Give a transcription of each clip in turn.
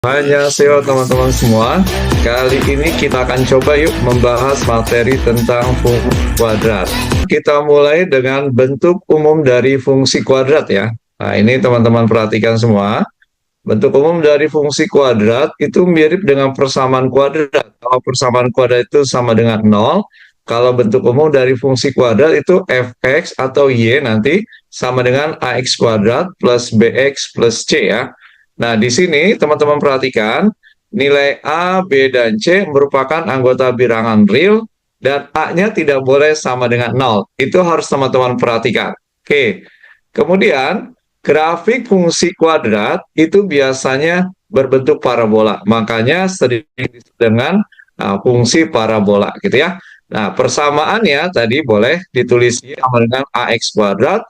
Annyeonghaseyo teman-teman semua. Kali ini kita akan coba yuk membahas materi tentang fungsi kuadrat. Kita mulai dengan bentuk umum dari fungsi kuadrat ya. Nah ini teman-teman perhatikan semua. Bentuk umum dari fungsi kuadrat itu mirip dengan persamaan kuadrat. Kalau persamaan kuadrat itu sama dengan 0, kalau bentuk umum dari fungsi kuadrat itu fx atau y nanti sama dengan ax kuadrat plus bx plus c ya. Nah, di sini teman-teman perhatikan, nilai A, B, dan C merupakan anggota bilangan real, dan A-nya tidak boleh sama dengan 0. Itu harus teman-teman perhatikan. Oke, kemudian grafik fungsi kuadrat itu biasanya berbentuk parabola. Makanya sering disebut dengan fungsi parabola gitu ya. Nah, persamaannya tadi boleh ditulis sama dengan AX kuadrat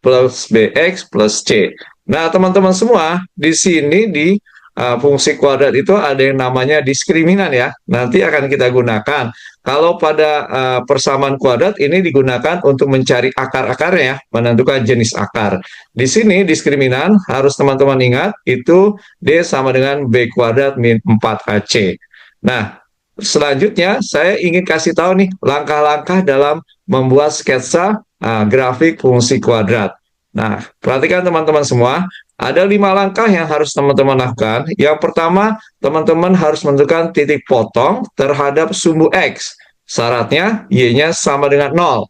plus BX plus C. Nah, teman-teman semua, di sini di fungsi kuadrat itu ada yang namanya diskriminan ya. Nanti akan kita gunakan. Kalau pada persamaan kuadrat ini digunakan untuk mencari akar-akarnya ya, menentukan jenis akar. Di sini diskriminan harus teman-teman ingat itu D sama dengan B kuadrat min 4AC. Nah, selanjutnya saya ingin kasih tahu nih langkah-langkah dalam membuat sketsa grafik fungsi kuadrat. Nah, perhatikan teman-teman semua, ada 5 langkah yang harus teman-teman lakukan. Yang pertama, teman-teman harus menentukan titik potong terhadap sumbu X. Syaratnya, Y-nya sama dengan 0.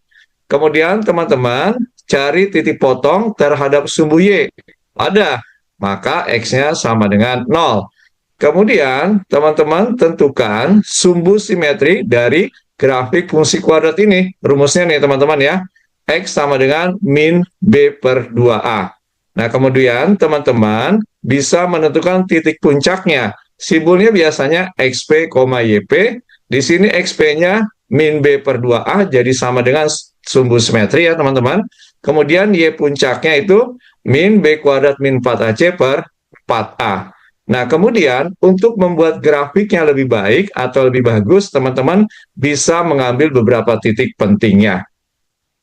Kemudian, teman-teman cari titik potong terhadap sumbu Y. Ada, maka X-nya sama dengan 0. Kemudian, teman-teman tentukan sumbu simetri dari grafik fungsi kuadrat ini. Rumusnya nih, teman-teman ya. X sama dengan min B per 2A. Nah, kemudian teman-teman bisa menentukan titik puncaknya. Simbolnya biasanya XP, YP. Di sini XP-nya min B per 2A, jadi sama dengan sumbu simetri ya, teman-teman. Kemudian Y puncaknya itu min B kuadrat min 4AC per 4A. Nah, kemudian untuk membuat grafiknya lebih baik atau lebih bagus, teman-teman bisa mengambil beberapa titik pentingnya.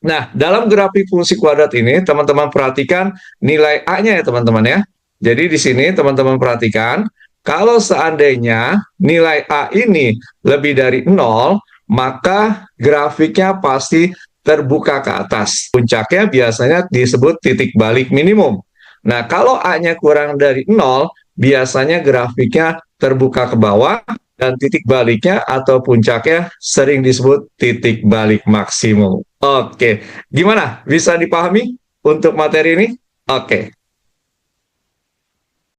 Nah, dalam grafik fungsi kuadrat ini, teman-teman perhatikan nilai A-nya ya, teman-teman ya. Jadi di sini teman-teman perhatikan, kalau seandainya nilai A ini lebih dari 0, maka grafiknya pasti terbuka ke atas. Puncaknya biasanya disebut titik balik minimum. Nah, kalau A-nya kurang dari 0, biasanya grafiknya terbuka ke bawah, dan titik baliknya atau puncaknya sering disebut titik balik maksimum. Oke, gimana? Bisa dipahami untuk materi ini? Oke.